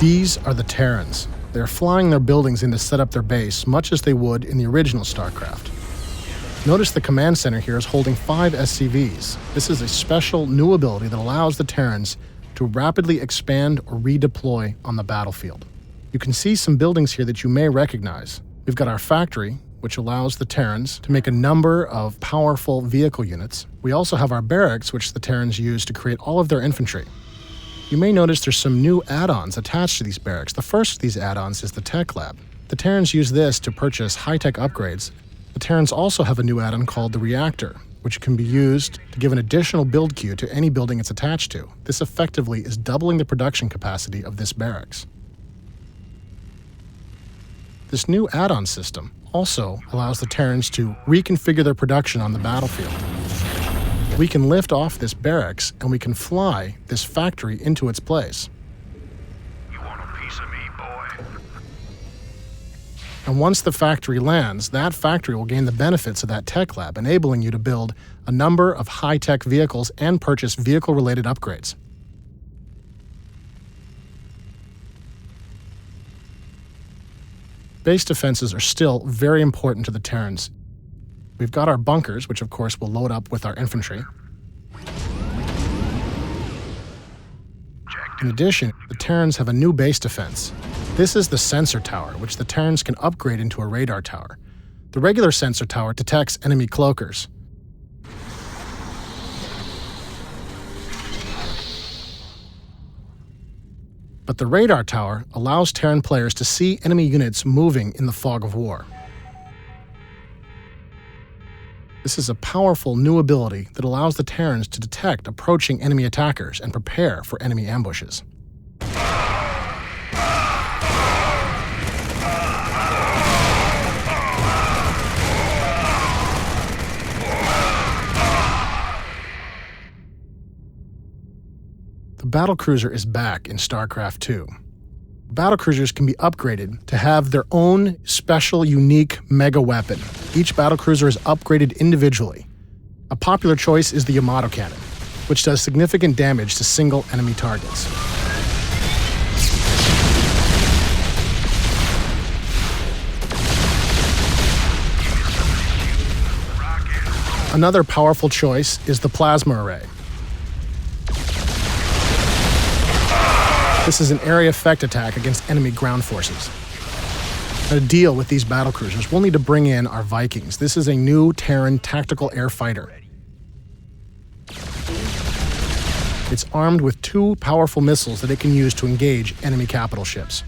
These are the Terrans. They're flying their buildings in to set up their base, much as they would in the original StarCraft. Notice the command center here is holding 5 SCVs. This is a special new ability that allows the Terrans to rapidly expand or redeploy on the battlefield. You can see some buildings here that you may recognize. We've got our factory, which allows the Terrans to make a number of powerful vehicle units. We also have our barracks, which the Terrans use to create all of their infantry. You may notice there's some new add-ons attached to these barracks. The first of these add-ons is the Tech Lab. The Terrans use this to purchase high-tech upgrades. The Terrans also have a new add-on called the Reactor, which can be used to give an additional build queue to any building it's attached to. This effectively is doubling the production capacity of this barracks. This new add-on system also allows the Terrans to reconfigure their production on the battlefield. We can lift off this barracks and we can fly this factory into its place. You want a piece of me, boy? And once the factory lands, that factory will gain the benefits of that tech lab, enabling you to build a number of high-tech vehicles and purchase vehicle-related upgrades. Base defenses are still very important to the Terrans. We've got our bunkers, which of course will load up with our infantry. In addition, the Terrans have a new base defense. This is the sensor tower, which the Terrans can upgrade into a radar tower. The regular sensor tower detects enemy cloakers. But the radar tower allows Terran players to see enemy units moving in the fog of war. This is a powerful new ability that allows the Terrans to detect approaching enemy attackers and prepare for enemy ambushes. The Battlecruiser is back in StarCraft 2. Battlecruisers can be upgraded to have their own special, unique mega weapon. Each battlecruiser is upgraded individually. A popular choice is the Yamato cannon, which does significant damage to single enemy targets. Another powerful choice is the plasma array. This is an area effect attack against enemy ground forces. Now, to deal with these battlecruisers, we'll need to bring in our Vikings. This is a new Terran tactical air fighter. It's armed with 2 powerful missiles that it can use to engage enemy capital ships.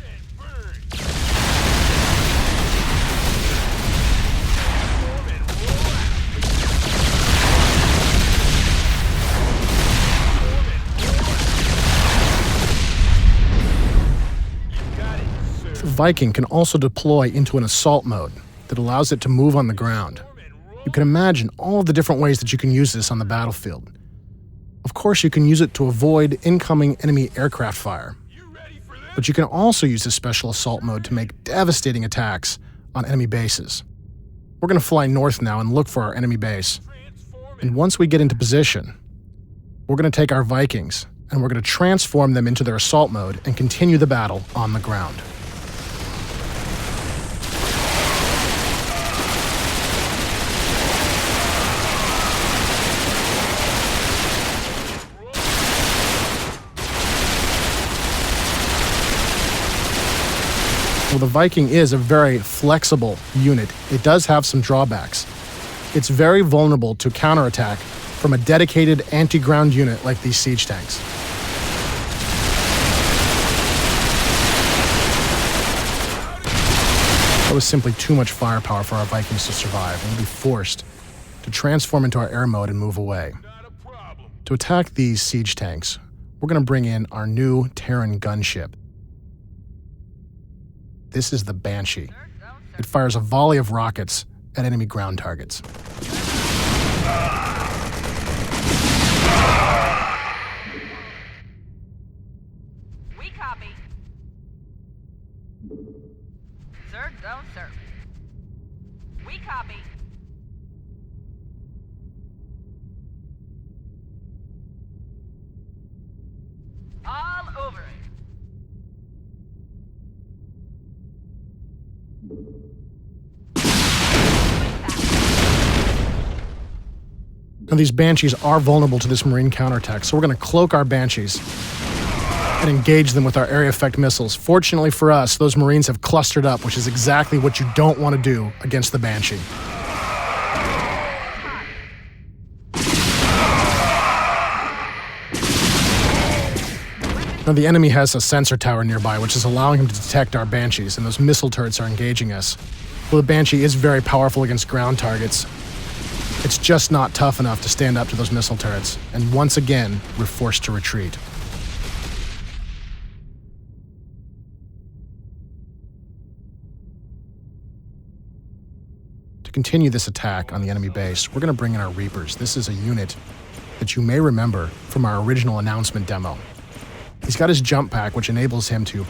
Viking can also deploy into an assault mode that allows it to move on the ground. You can imagine all of the different ways that you can use this on the battlefield. Of course, you can use it to avoid incoming enemy aircraft fire. But you can also use this special assault mode to make devastating attacks on enemy bases. We're going to fly north now and look for our enemy base. And once we get into position, we're going to take our Vikings and we're going to transform them into their assault mode and continue the battle on the ground. Well, the Viking is a very flexible unit. It does have some drawbacks. It's very vulnerable to counterattack from a dedicated anti-ground unit like these siege tanks. That was simply too much firepower for our Vikings to survive, and we'll be forced to transform into our air mode and move away. To attack these siege tanks, we're going to bring in our new Terran gunship. This is the Banshee. It fires a volley of rockets at enemy ground targets. We copy. Sir, don't, sir. We copy. All over it. Now, these Banshees are vulnerable to this Marine counterattack, so we're going to cloak our Banshees and engage them with our area effect missiles. Fortunately for us, those Marines have clustered up, which is exactly what you don't want to do against the Banshee. Now, the enemy has a sensor tower nearby, which is allowing him to detect our Banshees, and those missile turrets are engaging us. Well, the Banshee is very powerful against ground targets. It's just not tough enough to stand up to those missile turrets, and once again, we're forced to retreat. To continue this attack on the enemy base, we're going to bring in our Reapers. This is a unit that you may remember from our original announcement demo. He's got his jump pack, which enables him to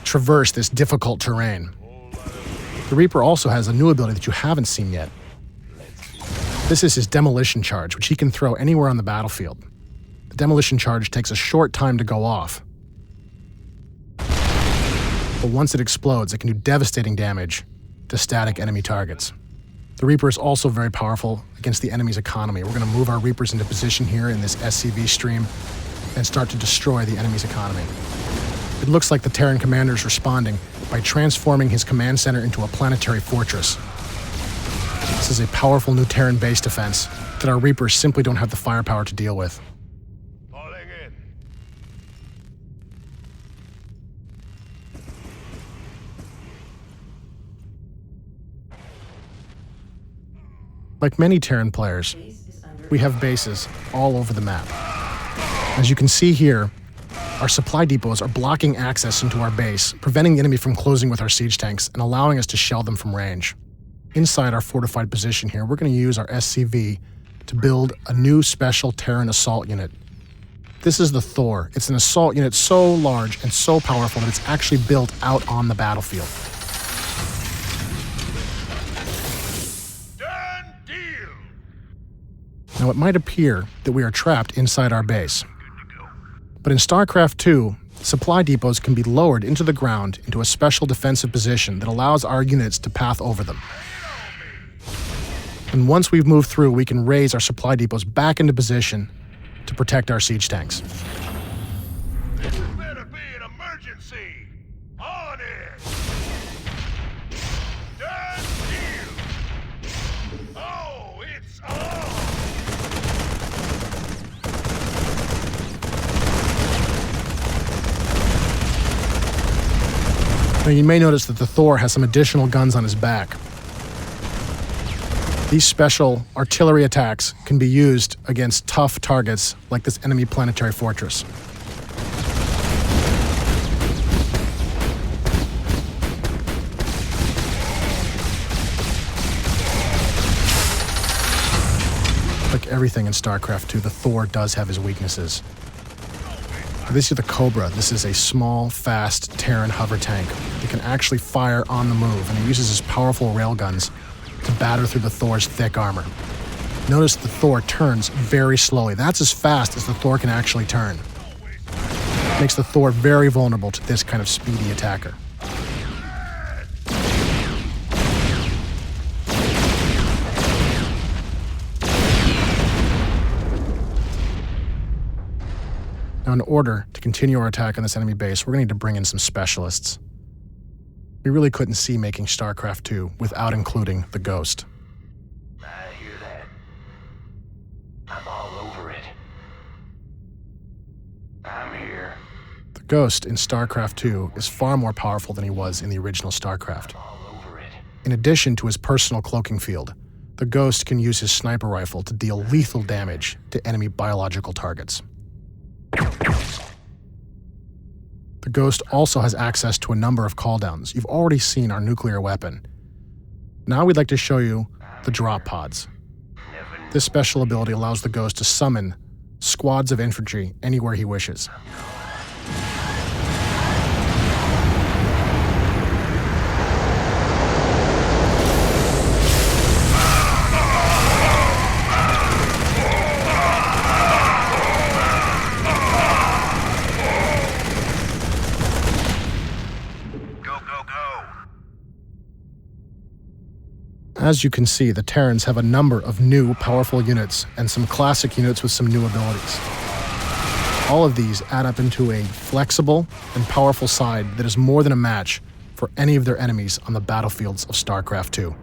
traverse this difficult terrain. The Reaper also has a new ability that you haven't seen yet. This is his Demolition Charge, which he can throw anywhere on the battlefield. The Demolition Charge takes a short time to go off. But once it explodes, it can do devastating damage to static enemy targets. The Reaper is also very powerful against the enemy's economy. We're going to move our Reapers into position here in this SCV stream and start to destroy the enemy's economy. It looks like the Terran commander is responding by transforming his command center into a planetary fortress. This is a powerful new Terran base defense that our Reapers simply don't have the firepower to deal with. Falling in. Like many Terran players, we have bases all over the map. As you can see here, our supply depots are blocking access into our base, preventing the enemy from closing with our siege tanks and allowing us to shell them from range. Inside our fortified position here, we're going to use our SCV to build a new special Terran assault unit. This is the Thor. It's an assault unit so large and so powerful that it's actually built out on the battlefield. Done deal. Now, it might appear that we are trapped inside our base. But in StarCraft 2, supply depots can be lowered into the ground into a special defensive position that allows our units to path over them. And once we've moved through, we can raise our supply depots back into position to protect our siege tanks. This better be an emergency. On it. Done deal. Oh, it's on. Now, you may notice that the Thor has some additional guns on his back. These special artillery attacks can be used against tough targets like this enemy planetary fortress. Like everything in StarCraft 2, the Thor does have his weaknesses. This is the Cobra. This is a small, fast Terran hover tank. It can actually fire on the move, and it uses his powerful railguns to batter through the Thor's thick armor. Notice the Thor turns very slowly. That's as fast as the Thor can actually turn. It makes the Thor very vulnerable to this kind of speedy attacker. Now, in order to continue our attack on this enemy base, we're going to need to bring in some specialists. We really couldn't see making StarCraft 2 without including the Ghost. I hear that. I'm all over it. I'm here. The Ghost in StarCraft 2 is far more powerful than he was in the original StarCraft. All over it. In addition to his personal cloaking field, the Ghost can use his sniper rifle to deal lethal damage to enemy biological targets. The Ghost also has access to a number of calldowns. You've already seen our nuclear weapon. Now we'd like to show you the drop pods. This special ability allows the Ghost to summon squads of infantry anywhere he wishes. As you can see, the Terrans have a number of new, powerful units and some classic units with some new abilities. All of these add up into a flexible and powerful side that is more than a match for any of their enemies on the battlefields of StarCraft 2.